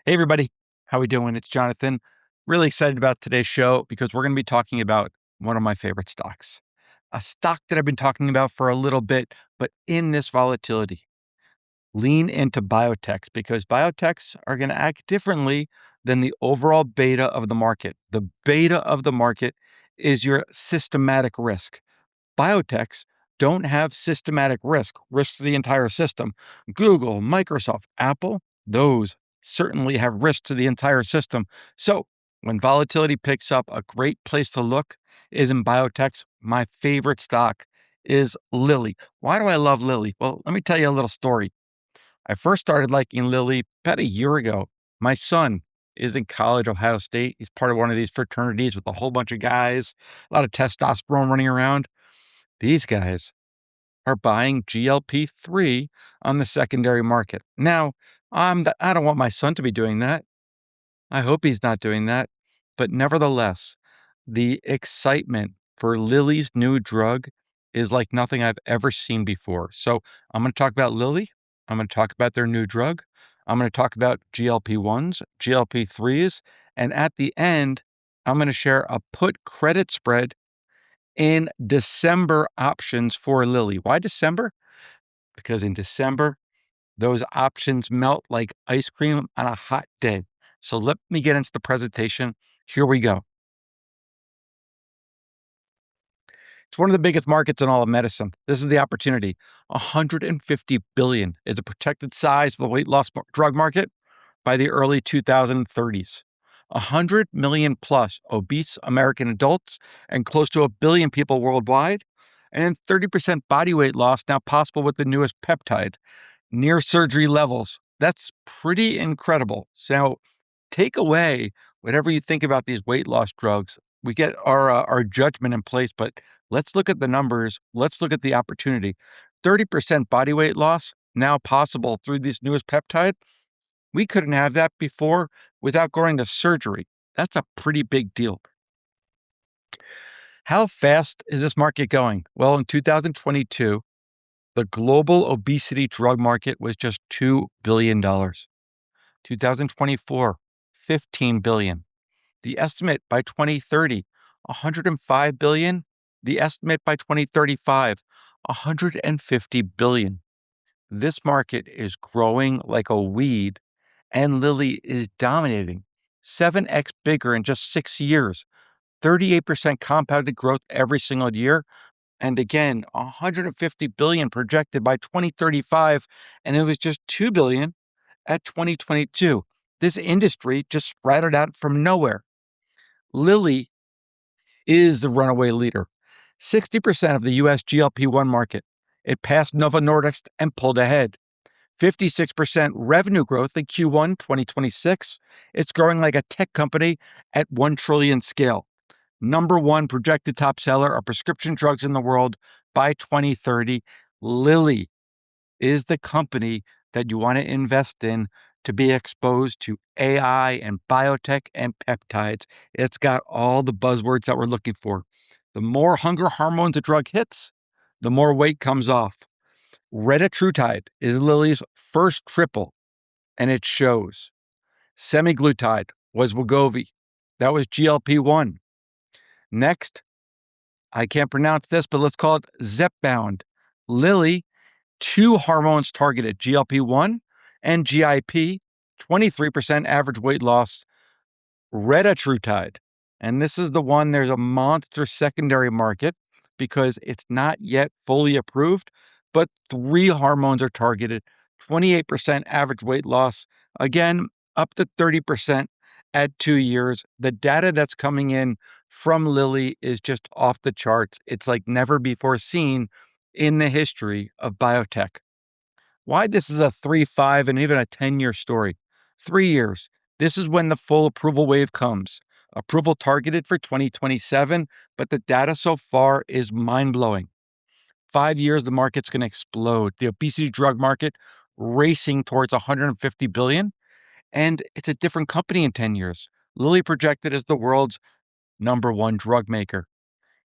Hey everybody, how we doing? It's Jonathan. Really excited about today's show because we're going to be talking about one of my favorite stocks. A stock that I've been talking about for a little bit, but in this volatility, lean into biotechs because biotechs are going to act differently than the overall beta of the market. The beta of the market is your systematic risk. Biotechs don't have systematic risk to the entire system. Google, Microsoft, Apple, those certainly have risk to the entire system. So when volatility picks up, a great place to look is in biotechs. My favorite stock is Lilly. Why do I love Lilly? Well, let me tell you a little story. I first started liking Lilly about a year ago. My son is in college, Ohio State. He's part of one of these fraternities with a whole bunch of guys, a lot of testosterone running around. These guys are buying GLP-3 on the secondary market. Now, I don't want my son to be doing that. I hope he's not doing that. But nevertheless, the excitement for Lilly's new drug is like nothing I've ever seen before. So I'm going to talk about Lilly. I'm going to talk about their new drug. I'm going to talk about GLP-1s, GLP-3s. And at the end, I'm going to share a put credit spread in December options for Lilly. Why December? Because in December, those options melt like ice cream on a hot day. So let me get into the presentation. Here we go. It's one of the biggest markets in all of medicine. This is the opportunity. 150 billion is a protected size for the weight loss drug market by the early 2030s. 100 million plus obese American adults and close to 1 billion people worldwide, and 30% body weight loss now possible with the newest peptide, near surgery levels. That's pretty incredible. So take away whatever you think about these weight loss drugs. We get our judgment in place, but let's look at the numbers. Let's look at the opportunity. 30% body weight loss now possible through this newest peptide. We couldn't have that before without going to surgery. That's a pretty big deal. How fast is this market going? Well, in 2022, the global obesity drug market was just $2 billion. 2024, $15 billion. The estimate by 2030, $105 billion. The estimate by 2035, $150 billion. This market is growing like a weed, and Lilly is dominating. 7x bigger in just 6 years, 38% compounded growth every single year. And again, 150 billion projected by 2035, and it was just 2 billion at 2022. This industry just sprouted out from nowhere. Lilly is the runaway leader. 60% of the US GLP-1 market. It passed Novo Nordisk and pulled ahead. 56% revenue growth in Q1 2026. It's growing like a tech company at 1 trillion scale. Number one projected top seller of prescription drugs in the world by 2030. Lilly is the company that you want to invest in to be exposed to AI and biotech and peptides. It's got all the buzzwords that we're looking for. The more hunger hormones a drug hits, the more weight comes off. Retatrutide is Lilly's first triple, and it shows. Semaglutide was Wegovy. That was GLP-1. Next, I can't pronounce this, but let's call it Zepbound. Lilly, 2 hormones targeted, GLP-1 and GIP, 23% average weight loss. Retatrutide, and this is the one, there's a monster secondary market because it's not yet fully approved, but 3 hormones are targeted, 28% average weight loss, again, up to 30% at 2 years. The data that's coming in from Lilly is just off the charts. It's like never before seen in the history of biotech. Why this is a 3, 5, and even a 10-year story. 3 years. This is when the full approval wave comes. Approval targeted for 2027, but the data so far is mind-blowing. 5 years, the market's going to explode. The obesity drug market racing towards 150 billion, and it's a different company in 10 years. Lilly projected as the world's number 1 drug maker.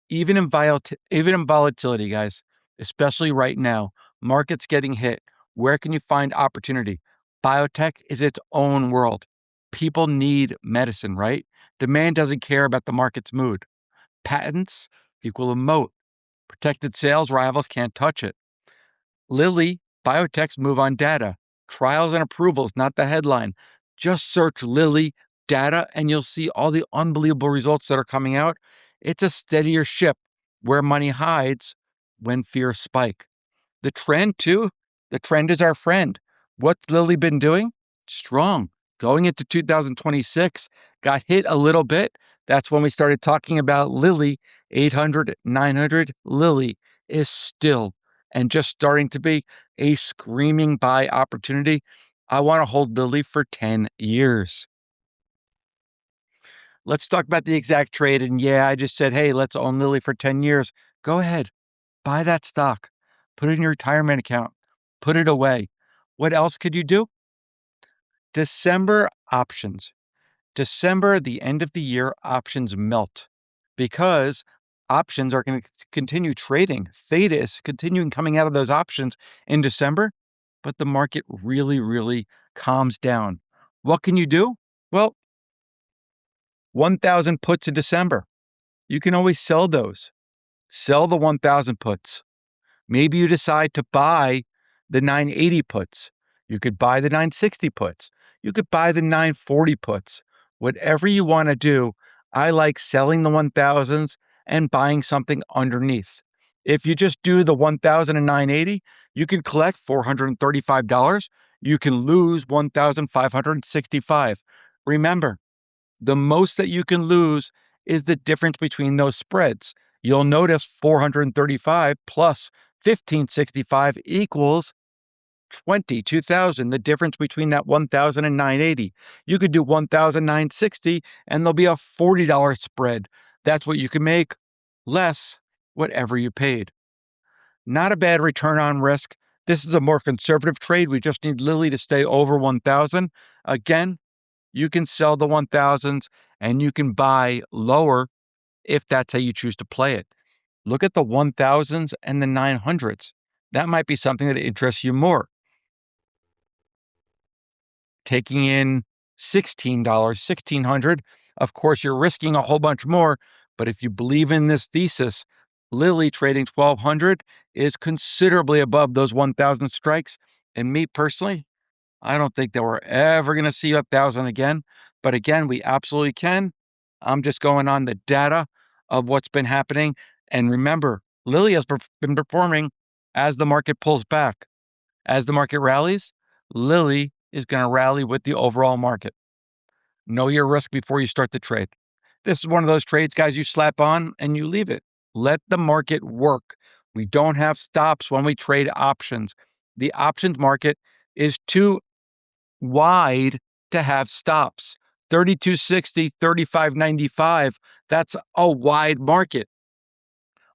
Even in volatility, guys, especially right now, markets getting hit. Where can you find opportunity? Biotech is its own world. People need medicine, right? Demand doesn't care about the market's mood. Patents equal a moat. Protected sales, rivals can't touch it. Lilly, biotechs move on data. Trials and approvals, not the headline. Just search Lilly data and you'll see all the unbelievable results that are coming out. It's a steadier ship where money hides when fears spike. The trend, too, the trend is our friend. What's Lilly been doing? Strong. Going into 2026, got hit a little bit. That's when we started talking about Lilly. 800, 900, Lilly is still and just starting to be a screaming buy opportunity. I want to hold Lilly for 10 years. Let's talk about the exact trade. And yeah, I just said, hey, let's own Lilly for 10 years. Go ahead, buy that stock, put it in your retirement account, put it away. What else could you do? December options. December, the end of the year, options melt because options are going to continue trading. Theta is continuing coming out of those options in December, but the market really, really calms down. What can you do? Well, 1,000 puts in December. You can always sell those. Sell the 1,000 puts. Maybe you decide to buy the 980 puts. You could buy the 960 puts. You could buy the 940 puts. Whatever you want to do, I like selling the 1000s and buying something underneath. If you just do the 1000 and 980, you can collect $435. You can lose $1,565. Remember, the most that you can lose is the difference between those spreads. You'll notice 435 plus 1565 equals 22,000, the difference between that 1,000 and 980. You could do 1,960 and there'll be a $40 spread. That's what you can make, less whatever you paid. Not a bad return on risk. This is a more conservative trade. We just need Lilly to stay over 1,000. Again, you can sell the 1,000s and you can buy lower if that's how you choose to play it. Look at the 1,000s and the 900s. That might be something that interests you more. Taking in $16, $1,600, of course, you're risking a whole bunch more. But if you believe in this thesis, Lilly trading 1,200 is considerably above those 1,000 strikes. And me personally, I don't think that we're ever going to see 1,000 again. But again, we absolutely can. I'm just going on the data of what's been happening. And remember, Lilly has been performing as the market pulls back. As the market rallies, Lilly is going to rally with the overall market. Know your risk before you start the trade. This is one of those trades, guys, you slap on and you leave it. Let the market work. We don't have stops when we trade options. The options market is too wide to have stops. 32.60, 35.95, that's a wide market.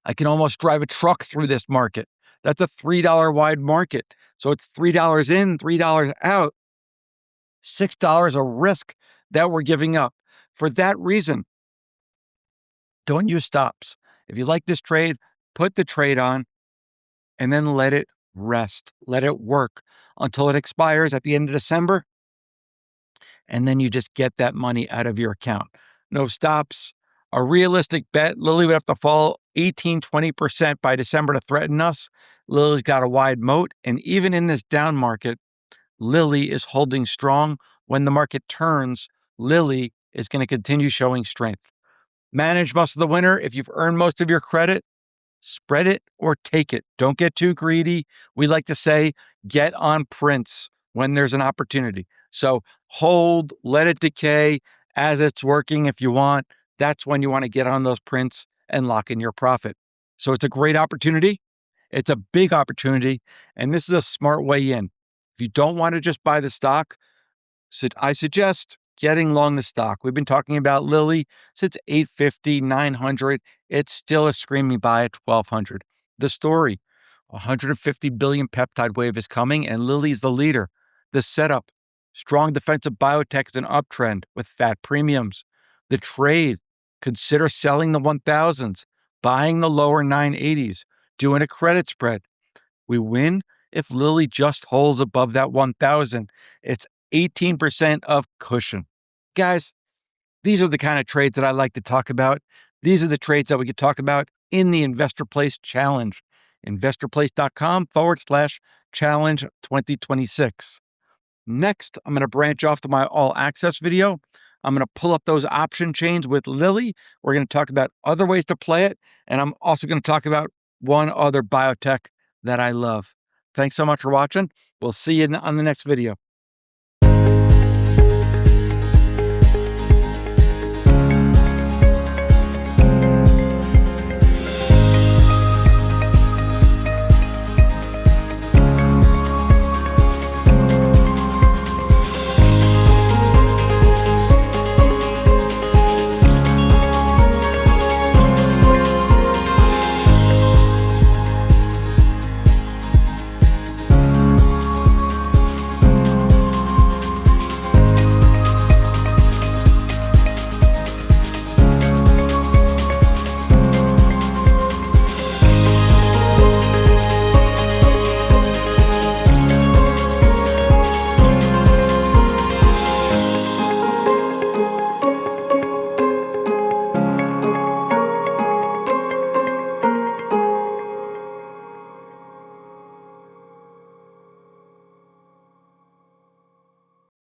I can almost drive a truck through this market. That's a $3 wide market. So it's $3 in, $3 out, $6 a risk that we're giving up. For that reason, don't use stops. If you like this trade, put the trade on and then let it rest. Let it work until it expires at the end of December. And then you just get that money out of your account. No stops. A realistic bet, Lilly would have to fall 18, 20% by December to threaten us. Lilly's got a wide moat. And even in this down market, Lilly is holding strong. When the market turns, Lilly is going to continue showing strength. Manage most of the winter. If you've earned most of your credit, spread it or take it. Don't get too greedy. We like to say, get on prints when there's an opportunity. So hold, let it decay as it's working if you want. That's when you want to get on those prints and lock in your profit. So it's a great opportunity. It's a big opportunity. And this is a smart way in. If you don't want to just buy the stock, I suggest getting long the stock. We've been talking about Lilly since 850, 900. It's still a screaming buy at 1,200. The story, 150 billion peptide wave is coming and Lilly's the leader. The setup, strong defensive biotech is an uptrend with fat premiums. The trade, consider selling the 1,000s, buying the lower 980s, doing a credit spread. We win if Lilly just holds above that 1,000. It's 18% of cushion. Guys, these are the kind of trades that I like to talk about. These are the trades that we could talk about in the Investorplace Challenge. Investorplace.com/challenge 2026. Next, I'm going to branch off to my all access video. I'm going to pull up those option chains with Lilly. We're going to talk about other ways to play it. And I'm also going to talk about one other biotech that I love. Thanks so much for watching. We'll see you on the next video.